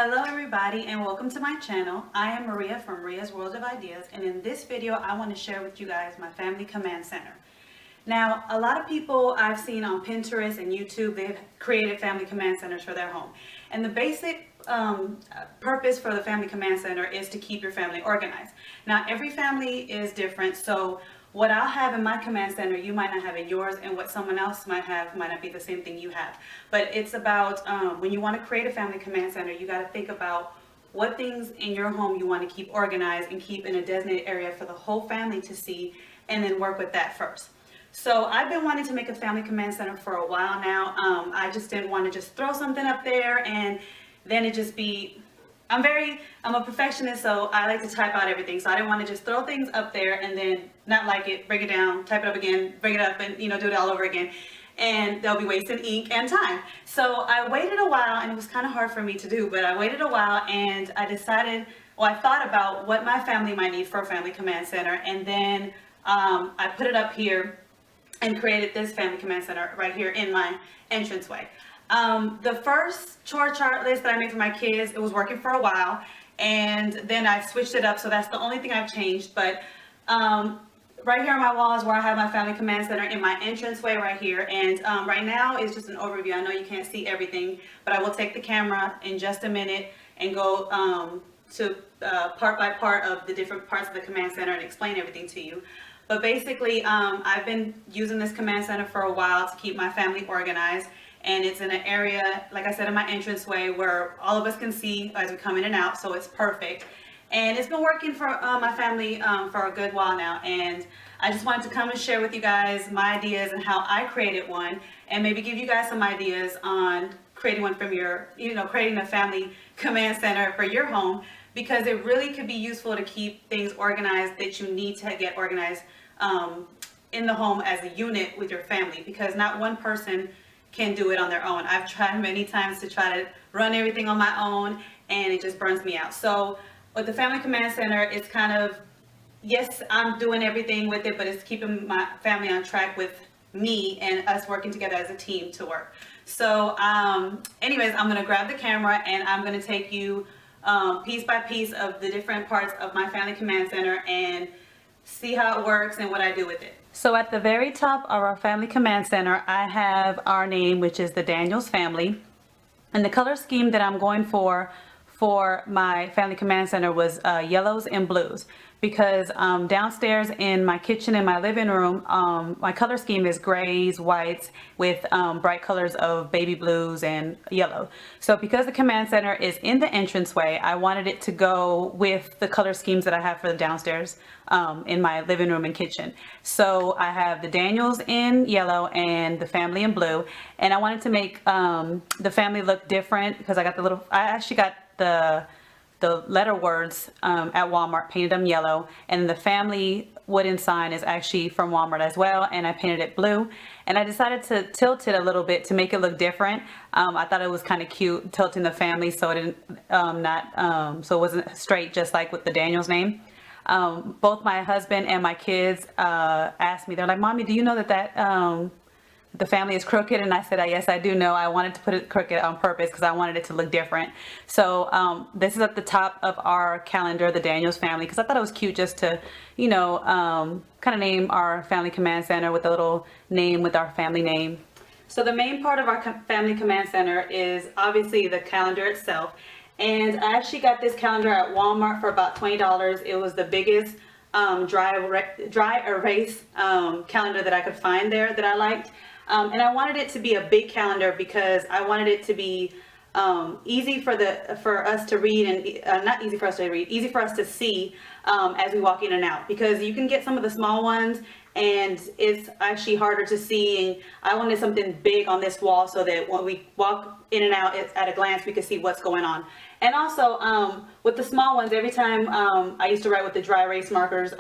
Hello everybody and welcome to my channel. I am Maria from RIA'S World of Ideas, and in this video I want to share with you guys my family command center. Now, a lot of people I've seen on Pinterest and YouTube, they've created family command centers for their home. And the basic purpose for the family command center is to keep your family organized. Now, every family is different, so what I'll have in my command center, you might not have in yours, and what someone else might have might not be the same thing you have. But it's about when you want to create a family command center, you got to think about what things in your home you want to keep organized and keep in a designated area for the whole family to see, and then work with that first. So I've been wanting to make a family command center for a while now. I just didn't want to just throw something up there and then it just be, I'm a perfectionist, so I like to type out everything. So I didn't want to just throw things up there and then not like it, break it down, type it up again, bring it up, and do it all over again. And they'll be wasting ink and time. So I waited a while, and it was kind of hard for me to do, but I waited a while and I decided, well, I thought about what my family might need for a family command center, and then I put it up here and created this family command center right here in my entranceway. The first chore chart list that I made for my kids, it was working for a while, and then I switched it up, so that's the only thing I've changed. But right here on my wall is where I have my family command center in my entranceway right here, and right now it's just an overview. I know you can't see everything, but I will take the camera in just a minute and go to part by part of the different parts of the command center and explain everything to you. But basically, I've been using this command center for a while to keep my family organized. And it's in an area, like I said, in my entranceway where all of us can see as we come in and out, so it's perfect. And it's been working for my family for a good while now. And I just wanted to come and share with you guys my ideas and how I created one, and maybe give you guys some ideas on creating one from your, creating a family command center for your home, because it really could be useful to keep things organized that you need to get organized in the home as a unit with your family, because not one person can do it on their own. I've tried many times to try to run everything on my own, and it just burns me out. So with the family command center, it's kind of, yes, I'm doing everything with it, but it's keeping my family on track with me and us working together as a team to work. So anyways, I'm going to grab the camera and I'm going to take you piece by piece of the different parts of my family command center and see how it works and what I do with it. So at the very top of our family command center, I have our name, which is the Daniels family. And the color scheme that I'm going for my family command center was yellows and blues, because downstairs in my kitchen and my living room, my color scheme is grays, whites, with bright colors of baby blues and yellow. So because the command center is in the entranceway, I wanted it to go with the color schemes that I have for the downstairs in my living room and kitchen. So I have the Daniels in yellow and the family in blue, and I wanted to make the family look different because I actually got the letter words at Walmart, painted them yellow, and the family wooden sign is actually from Walmart as well, and I painted it blue. And I decided to tilt it a little bit to make it look different. I thought it was kind of cute tilting the family so it didn't so it wasn't straight, just like with the Daniels name. Both my husband and my kids asked me, they're like, "Mommy, do you know that the family is crooked?" And I said, "Yes, I do know. I wanted to put it crooked on purpose because I wanted it to look different." So this is at the top of our calendar, the Daniels family, because I thought it was cute just to, kind of name our family command center with a little name with our family name. So the main part of our family command center is obviously the calendar itself. And I actually got this calendar at Walmart for about $20. It was the biggest dry erase calendar that I could find there that I liked. And I wanted it to be a big calendar because I wanted it to be easy for us to read, and not easy for us to read, easy for us to see as we walk in and out, because you can get some of the small ones and it's actually harder to see, and I wanted something big on this wall so that when we walk in and out, it's at a glance we can see what's going on. And also with the small ones, every time I used to write with the dry erase markers,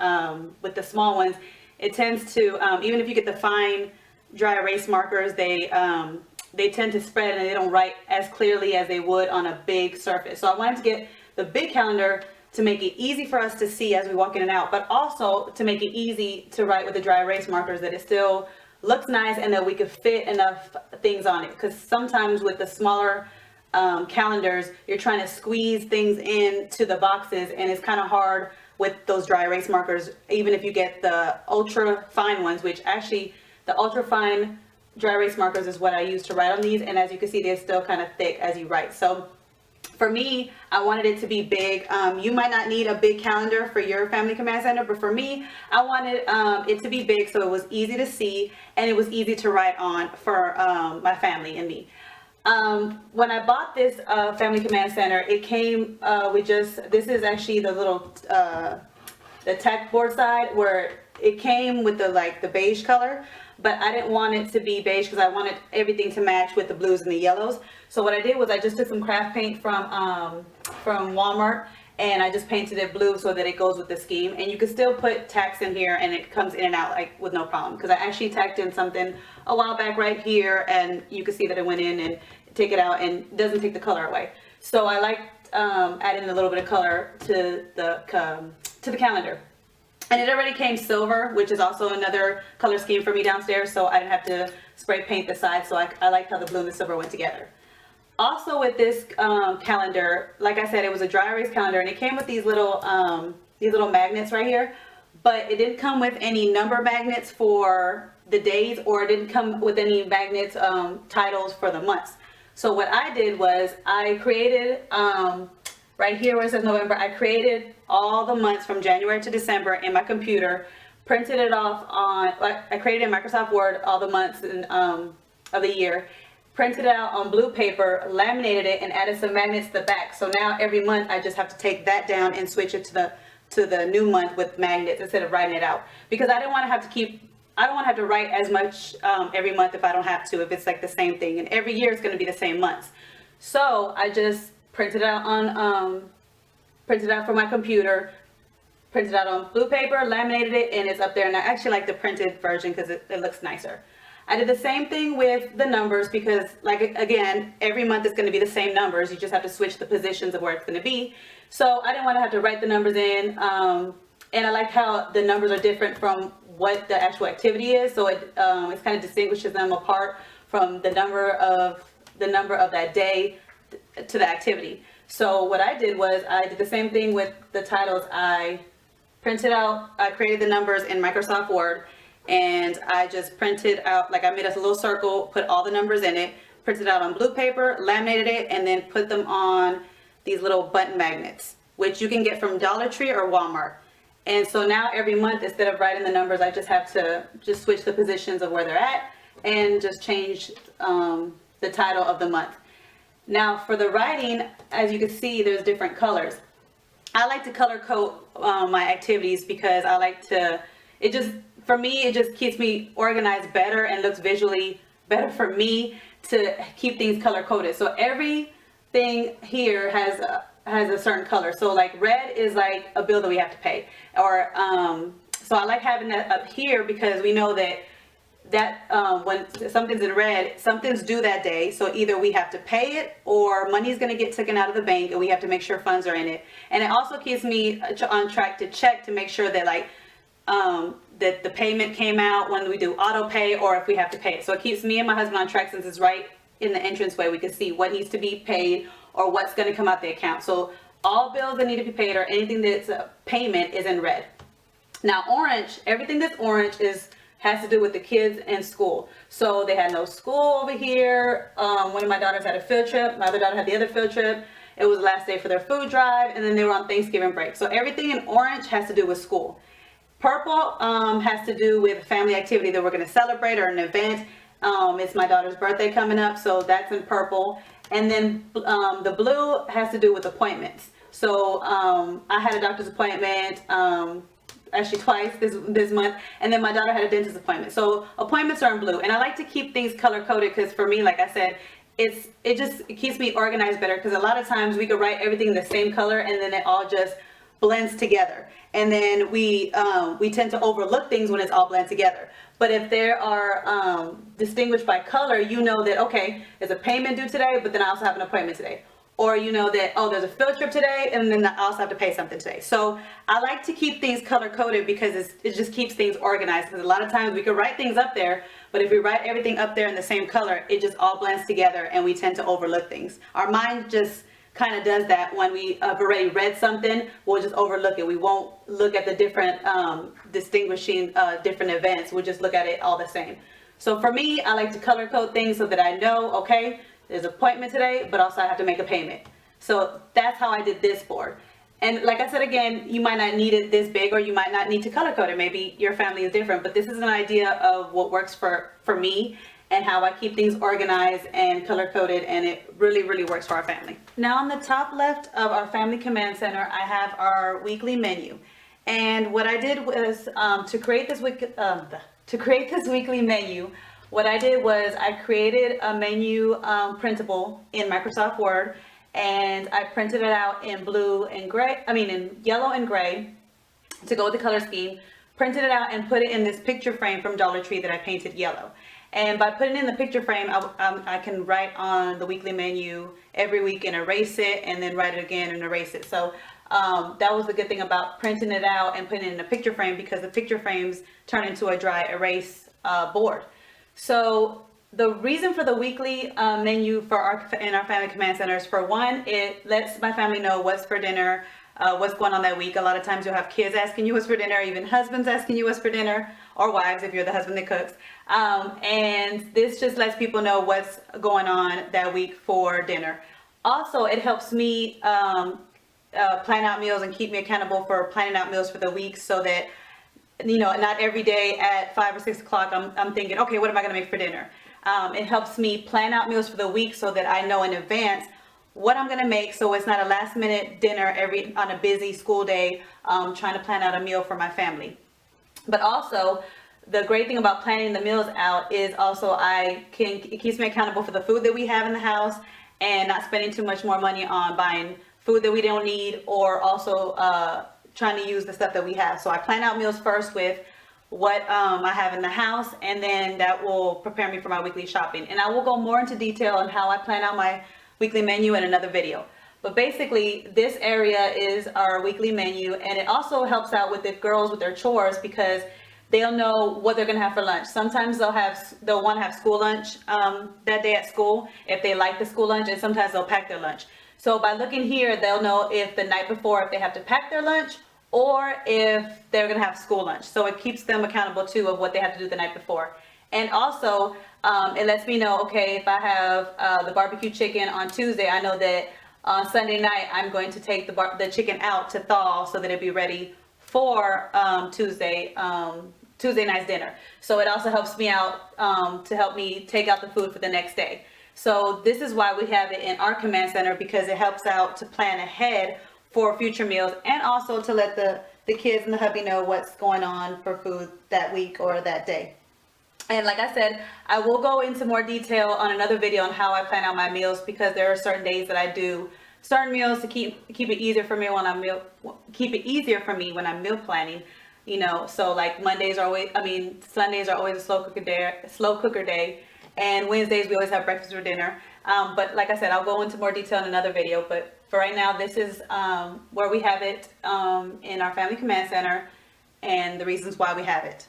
with the small ones, it tends to, even if you get the fine dry erase markers, they tend to spread and they don't write as clearly as they would on a big surface. So I wanted to get the big calendar to make it easy for us to see as we walk in and out, but also to make it easy to write with the dry erase markers, that it still looks nice and that we could fit enough things on it. Because sometimes with the smaller calendars, you're trying to squeeze things into the boxes, and it's kind of hard with those dry erase markers, even if you get the ultra fine ones, which actually the ultra fine dry erase markers is what I use to write on these, and as you can see, they're still kind of thick as you write. So for me, I wanted it to be big. You might not need a big calendar for your family command center, but for me, I wanted it to be big so it was easy to see and it was easy to write on for my family and me. When I bought this family command center, it came with just, this is actually the little, the tack board side where it came with the beige color, but I didn't want it to be beige because I wanted everything to match with the blues and the yellows. So what I did was I just took some craft paint from Walmart, and I just painted it blue so that it goes with the scheme. And you can still put tacks in here and it comes in and out like with no problem, because I actually tacked in something a while back right here, and you can see that it went in and take it out and doesn't take the color away. So I liked adding a little bit of color to the calendar. And it already came silver, which is also another color scheme for me downstairs, so I didn't have to spray paint the sides. So I liked how the blue and the silver went together. Also with this calendar, like I said, it was a dry erase calendar, and it came with these little magnets right here, but it didn't come with any number magnets for the days, or it didn't come with any magnets titles for the months. So what I did was I created right here where it says November, I created all the months from January to December in my computer, printed it off on, I created in Microsoft Word all the months of the year, printed it out on blue paper, laminated it, and added some magnets to the back. So now every month I just have to take that down and switch it to the new month with magnets instead of writing it out, because I don't want to have to write as much every month if I don't have to, if it's like the same thing, and every year it's going to be the same months. So I just printed it out on printed out from my computer, printed out on blue paper, laminated it, and it's up there. And I actually like the printed version because it looks nicer. I did the same thing with the numbers because, like, again, every month it's going to be the same numbers. You just have to switch the positions of where it's going to be. So I didn't want to have to write the numbers in. And I like how the numbers are different from what the actual activity is. So it kind of distinguishes them apart from the number of that day to the activity. So what I did was I did the same thing with the titles. I created the numbers in Microsoft Word, and I just printed out, like I made us a little circle, put all the numbers in it, printed out on blue paper, laminated it, and then put them on these little button magnets, which you can get from Dollar Tree or Walmart. And so now every month, instead of writing the numbers, I just have to just switch the positions of where they're at and just change the title of the month. Now for the writing, as you can see, there's different colors. I like to color code my activities because I like to, for me, it just keeps me organized better and looks visually better for me to keep things color coded. So everything here has a certain color. So like red is like a bill that we have to pay, or so I like having that up here because we know that when something's in red, something's due that day. So either we have to pay it or money's going to get taken out of the bank and we have to make sure funds are in it. And it also keeps me on track to check to make sure that that the payment came out when we do auto pay, or if we have to pay it. So it keeps me and my husband on track, since it's right in the entranceway. We can see what needs to be paid or what's going to come out the account. So all bills that need to be paid or anything that's a payment is in red. Now orange, everything that's orange has to do with the kids and school. So they had no school over here. One of my daughters had a field trip. My other daughter had the other field trip. It was the last day for their food drive, and then they were on Thanksgiving break. So everything in orange has to do with school. Purple has to do with family activity that we're going to celebrate or an event. It's my daughter's birthday coming up, so that's in purple. And then the blue has to do with appointments. So I had a doctor's appointment actually twice this month, and then my daughter had a dentist appointment. So appointments are in blue, and I like to keep things color coded because for me, like I said, it keeps me organized better, because a lot of times we could write everything in the same color and then it all just blends together, and then we tend to overlook things when it's all blend together. But if they are distinguished by color, you know that, okay, there's a payment due today, but then I also have an appointment today. or you know that, oh, there's a field trip today and then I also have to pay something today. So I like to keep things color coded because it just keeps things organized, because a lot of times we can write things up there, but if we write everything up there in the same color, it just all blends together and we tend to overlook things. Our mind just kind of does that. When we have already read something, we'll just overlook it. We won't look at the different distinguishing different events. We'll just look at it all the same. So for me, I like to color code things so that I know, okay, there's an appointment today, but also I have to make a payment. So that's how I did this board. And like I said, again, you might not need it this big, or you might not need to color code it. Maybe your family is different, but this is an idea of what works for me and how I keep things organized and color coded, and it really, really works for our family. Now on the top left of our family command center, I have our weekly menu. And what I did was to create this weekly menu, what I did was I created a menu printable in Microsoft Word, and I printed it out in in yellow and gray to go with the color scheme, printed it out and put it in this picture frame from Dollar Tree that I painted yellow. And by putting it in the picture frame, I can write on the weekly menu every week and erase it, and then write it again and erase it. So that was the good thing about printing it out and putting it in a picture frame, because the picture frames turn into a dry erase board. So the reason for the weekly menu in our family command centers, for one, it lets my family know what's for dinner, what's going on that week. A lot of times you'll have kids asking you what's for dinner, even husbands asking you what's for dinner, or wives if you're the husband that cooks. And this just lets people know what's going on that week for dinner. Also, it helps me plan out meals and keep me accountable for planning out meals for the week, so that, you know, not every day at 5 or 6 o'clock I'm thinking, okay, what am I going to make for dinner? It helps me plan out meals for the week so that I know in advance what I'm going to make, so it's not a last minute dinner on a busy school day trying to plan out a meal for my family. But also, the great thing about planning the meals out is also it keeps me accountable for the food that we have in the house, and not spending too much more money on buying food that we don't need, or also trying to use the stuff that we have. So I plan out meals first with what I have in the house, and then that will prepare me for my weekly shopping. And I will go more into detail on how I plan out my weekly menu in another video. But basically, this area is our weekly menu, and it also helps out with the girls with their chores, because they'll know what they're gonna have for lunch. Sometimes they'll want to have school lunch that day at school if they like the school lunch, and sometimes they'll pack their lunch. So by looking here, they'll know if the night before, if they have to pack their lunch, or if they're gonna have school lunch. So it keeps them accountable too of what they have to do the night before. And also, it lets me know, okay, if I have the barbecue chicken on Tuesday, I know that on Sunday night I'm going to take the chicken out to thaw so that it'll be ready for Tuesday night's dinner. So it also helps me out to help me take out the food for the next day. So this is why we have it in our command center, because it helps out to plan ahead for future meals, and also to let the kids and the hubby know what's going on for food that week or that day. And like I said, I will go into more detail on another video on how I plan out my meals, because there are certain days that I do certain meals to keep it easier for me when I'm meal planning. You know, so like Sundays are always a slow cooker day, and Wednesdays we always have breakfast or dinner. But like I said, I'll go into more detail in another video. But for right now, this is where we have it in our family command center, and the reasons why we have it.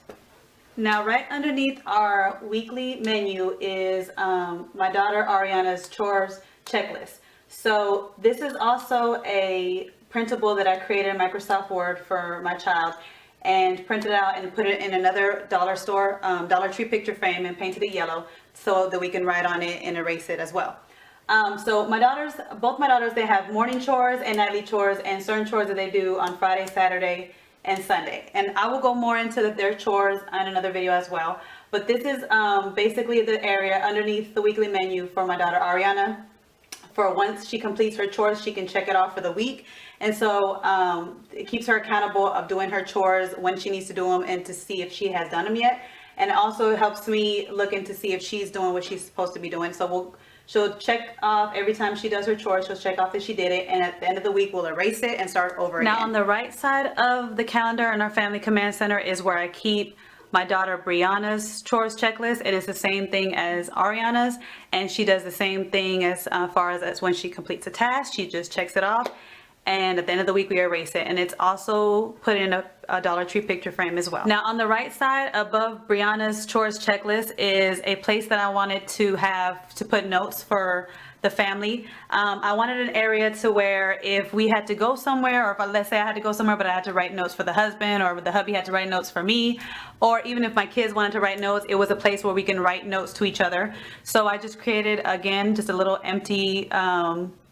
Now, right underneath our weekly menu is my daughter Ariana's chores checklist. So this is also a printable that I created in Microsoft Word for my child, and printed it out and put it in another Dollar Tree picture frame and painted it yellow so that we can write on it and erase it as well. So both my daughters, they have morning chores and nightly chores, and certain chores that they do on Friday, Saturday, and Sunday. And I will go more into their chores in another video as well. But this is basically the area underneath the weekly menu for my daughter Ariana. For once she completes her chores, she can check it off for the week. And so it keeps her accountable of doing her chores when she needs to do them, and to see if she has done them yet. And it also helps me look into see if she's doing what she's supposed to be doing. So she'll check off every time she does her chores. She'll check off that she did it, and at the end of the week we'll erase it and start over again. Now on the right side of the calendar in our family command center is where I keep my daughter Brianna's chores checklist. It is the same thing as Ariana's, and she does the same thing as far as when she completes a task, she just checks it off, and at the end of the week we erase it. And it's also put in a Dollar Tree picture frame as well. Now on the right side above Brianna's chores checklist is a place that I wanted to have to put notes for the family. I wanted an area to where if we had to go somewhere, or if let's say I had to go somewhere but I had to write notes for the husband, or the hubby had to write notes for me, or even if my kids wanted to write notes, it was a place where we can write notes to each other. So I just created, again, just a little empty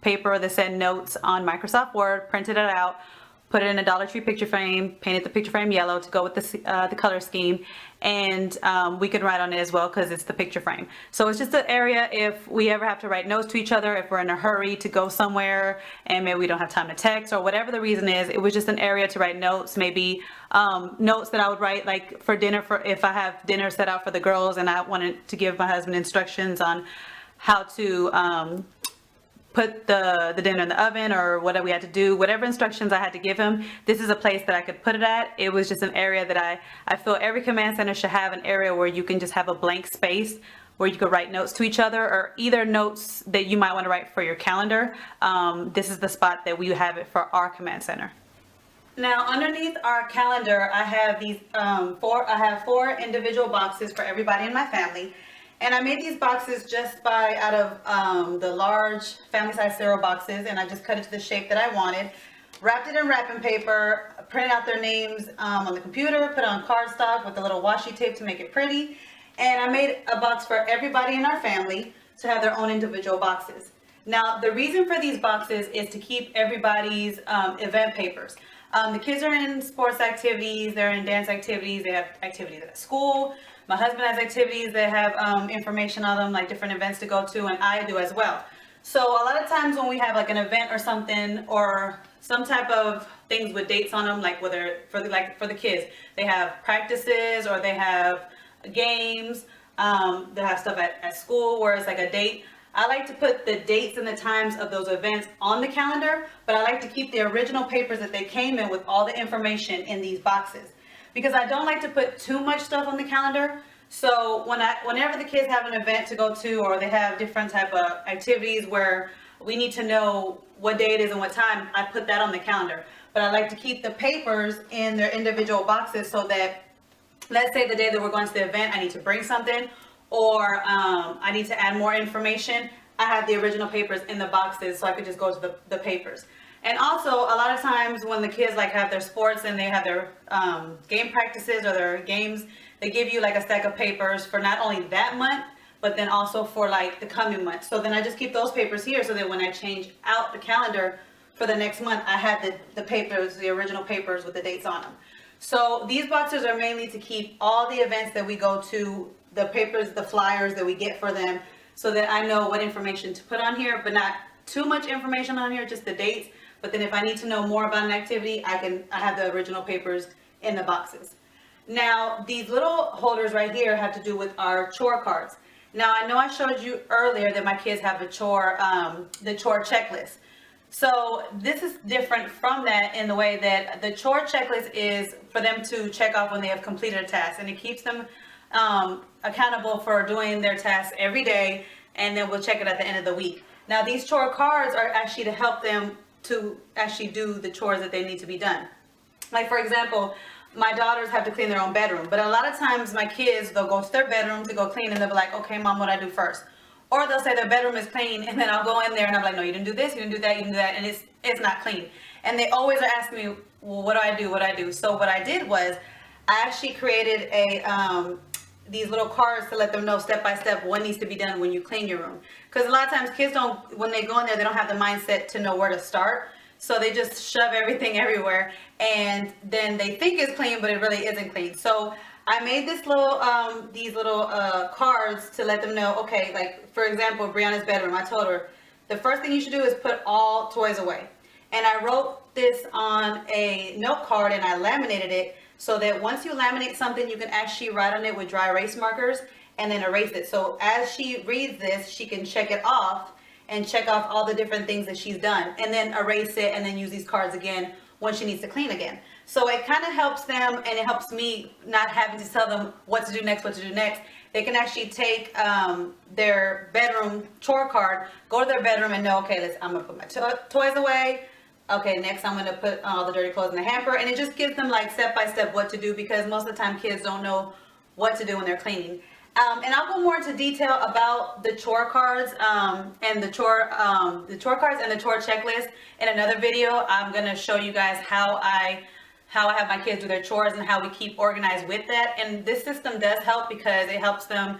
paper that said notes on Microsoft Word, printed it out, put it in a Dollar Tree picture frame, painted the picture frame yellow to go with the color scheme, and we can write on it as well because it's the picture frame. So it's just an area if we ever have to write notes to each other, if we're in a hurry to go somewhere and maybe we don't have time to text or whatever the reason is. It was just an area to write notes, maybe notes that I would write like for dinner, for if I have dinner set out for the girls and I wanted to give my husband instructions on how to put the dinner in the oven, or whatever we had to do, whatever instructions I had to give him. This is a place that I could put it at. It was just an area that I feel every command center should have, an area where you can just have a blank space where you could write notes to each other, or either notes that you might want to write for your calendar. This is the spot that we have it for our command center. Now underneath our calendar, I have these four individual boxes for everybody in my family. And I made these boxes just out of the large family size cereal boxes, and I just cut it to the shape that I wanted, wrapped it in wrapping paper, printed out their names on the computer, put on cardstock with a little washi tape to make it pretty, and I made a box for everybody in our family to have their own individual boxes. Now the reason for these boxes is to keep everybody's event papers. The kids are in sports activities, they're in dance activities, they have activities at school. My husband has activities that have information on them, like different events to go to, and I do as well. So a lot of times when we have like an event or something, or some type of things with dates on them, like whether for the kids, they have practices or they have games, they have stuff at school where it's like a date. I like to put the dates and the times of those events on the calendar, but I like to keep the original papers that they came in with all the information in these boxes, because I don't like to put too much stuff on the calendar. So whenever the kids have an event to go to, or they have different type of activities where we need to know what day it is and what time, I put that on the calendar. But I like to keep the papers in their individual boxes so that, let's say the day that we're going to the event, I need to bring something, or I need to add more information, I have the original papers in the boxes so I could just go to the papers. And also, a lot of times when the kids like have their sports and they have their game practices or their games, they give you like a stack of papers for not only that month, but then also for like the coming month. So then I just keep those papers here so that when I change out the calendar for the next month, I have the papers, the original papers with the dates on them. So these boxes are mainly to keep all the events that we go to, the papers, the flyers that we get for them, so that I know what information to put on here, but not too much information on here, just the dates. But then if I need to know more about an activity, I have the original papers in the boxes. Now, these little holders right here have to do with our chore cards. Now, I know I showed you earlier that my kids have the chore checklist. So this is different from that in the way that the chore checklist is for them to check off when they have completed a task, and it keeps them accountable for doing their tasks every day, and then we'll check it at the end of the week. Now, these chore cards are actually to help them to actually do the chores that they need to be done. Like, for example, my daughters have to clean their own bedroom, but a lot of times my kids, they'll go to their bedroom to go clean, and they'll be like, okay, Mom, what do I do first? Or they'll say their bedroom is clean, and then I'll go in there and I'm like, no, you didn't do this, you didn't do that, you didn't do that, and it's not clean. And they always are asking me, well, what do I do, what do I do? So what I did was, I actually created these little cards to let them know step by step what needs to be done when you clean your room. Because a lot of times kids don't, when they go in there, they don't have the mindset to know where to start. So they just shove everything everywhere, and then they think it's clean, but it really isn't clean. So I made these little cards to let them know, okay, like for example, Brianna's bedroom, I told her, the first thing you should do is put all toys away. And I wrote this on a note card and I laminated it so that once you laminate something, you can actually write on it with dry erase markers and then erase it. So as she reads this, she can check it off and check off all the different things that she's done, and then erase it and then use these cards again when she needs to clean again. So it kind of helps them, and it helps me not having to tell them what to do next, They can actually take their bedroom chore card, go to their bedroom and know, okay, I'm gonna put my toys away. Okay, next I'm gonna put all the dirty clothes in the hamper, and it just gives them like step by step what to do, because most of the time kids don't know what to do when they're cleaning. And I'll go more into detail about the chore cards and the chore cards and the chore checklist in another video. I'm gonna show you guys how I have my kids do their chores and how we keep organized with that. And this system does help because it helps them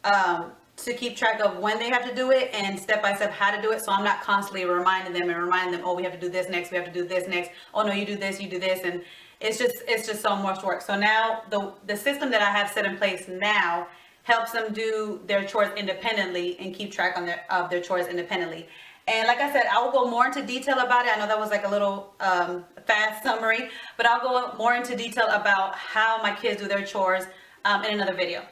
to keep track of when they have to do it and step by step how to do it. So I'm not constantly reminding them, oh, we have to do this next, we have to do this next. Oh no, you do this, and it's just so much work. So now the system that I have set in place now helps them do their chores independently and keep track of their chores independently. And like I said, I will go more into detail about it. I know that was like a little fast summary, but I'll go more into detail about how my kids do their chores in another video.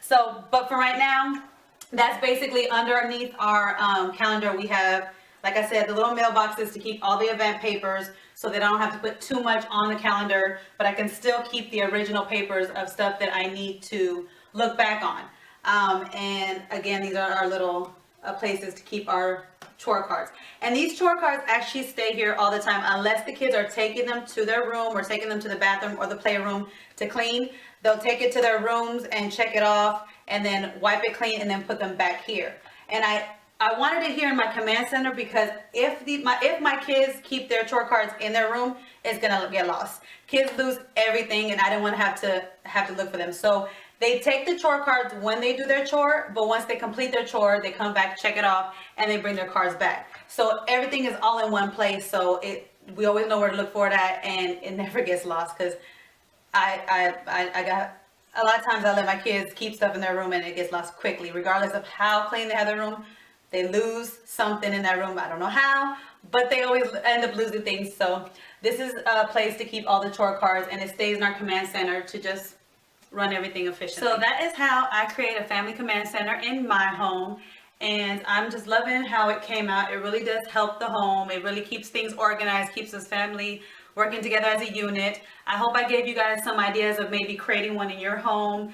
So, but for right now, that's basically underneath our calendar. We have, like I said, the little mailboxes to keep all the event papers so that I don't have to put too much on the calendar, but I can still keep the original papers of stuff that I need to look back on. And again, these are our little places to keep our chore cards. And these chore cards actually stay here all the time unless the kids are taking them to their room or taking them to the bathroom or the playroom to clean. They'll take it to their rooms and check it off and then wipe it clean and then put them back here. And I wanted it here in my command center because if my kids keep their chore cards in their room, it's gonna get lost. Kids lose everything, and I didn't want to have to look for them. So they take the chore cards when they do their chore, but once they complete their chore, they come back, check it off, and they bring their cards back. So everything is all in one place. So we always know where to look for it at, and it never gets lost. Because I got a lot of times I let my kids keep stuff in their room and it gets lost quickly, regardless of how clean they have their room. They lose something in that room. I don't know how, but they always end up losing things. So this is a place to keep all the chore cards, and it stays in our command center to just run everything efficiently. So that is how I create a family command center in my home, and I'm just loving how it came out. It really does help the home. It really keeps things organized, keeps us family working together as a unit. I hope I gave you guys some ideas of maybe creating one in your home.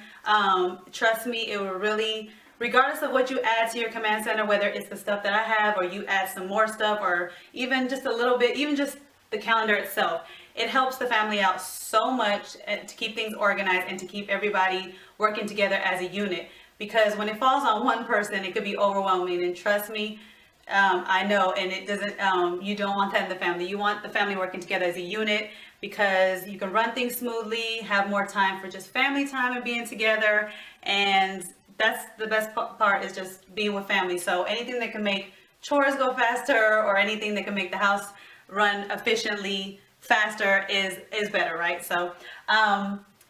Trust me, it will really, regardless of what you add to your command center, whether it's the stuff that I have or you add some more stuff or even just a little bit, even just the calendar itself, it helps the family out so much to keep things organized and to keep everybody working together as a unit. Because when it falls on one person, it could be overwhelming. And trust me, I know, and it doesn't, you don't want that in the family. You want the family working together as a unit because you can run things smoothly, have more time for just family time and being together. And that's the best part, is just being with family. So anything that can make chores go faster or anything that can make the house run efficiently faster is better, right? So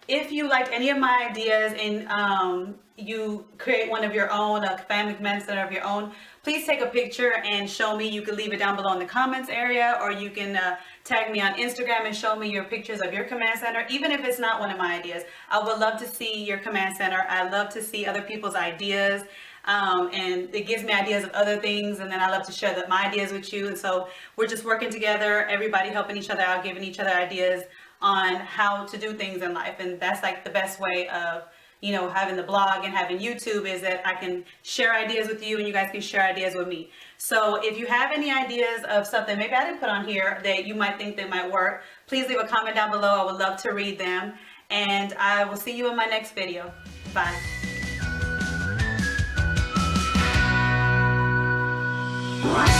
if you liked any of my ideas and you create one of your own, a family command center of your own, please take a picture and show me. You can leave it down below in the comments area, or you can tag me on Instagram and show me your pictures of your command center, even if it's not one of my ideas. I would love to see your command center. I love to see other people's ideas. And it gives me ideas of other things, and then I love to share my ideas with you. And so we're just working together, everybody helping each other out, giving each other ideas on how to do things in life. And that's like the best way of, you know, having the blog and having YouTube, is that I can share ideas with you and you guys can share ideas with me. So if you have any ideas of something maybe I didn't put on here that you might think that might work, please leave a comment down below. I would love to read them, and I will see you in my next video. Bye. What?